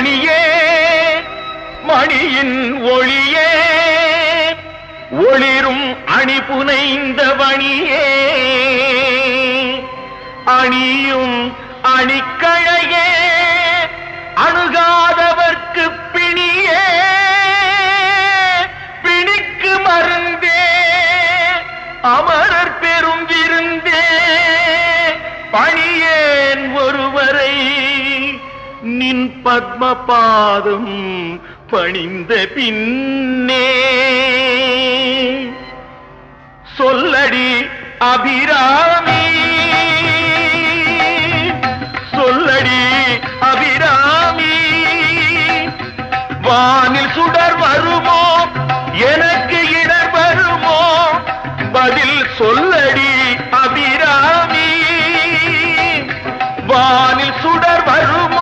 மணியே மணியின் ஒளியே ஒளிரும் அணி புனைந்த வணியே அணியும் அணிக்கழையே அணுகாதவர்க்கு பிணியே பிணிக்கு மருந்தே அமரர் பெரும் விருந்தே பணியேன் ஒருவரை நின் பத்ம பாதம் பணிந்த பின்னே சொல்லடி அபிராமி சொல்லடி அபிராமி வானில் சுடர் வருமோ எனக்கு இடர் வருமோ பதில் சொல்லடி அபிராமி வானில்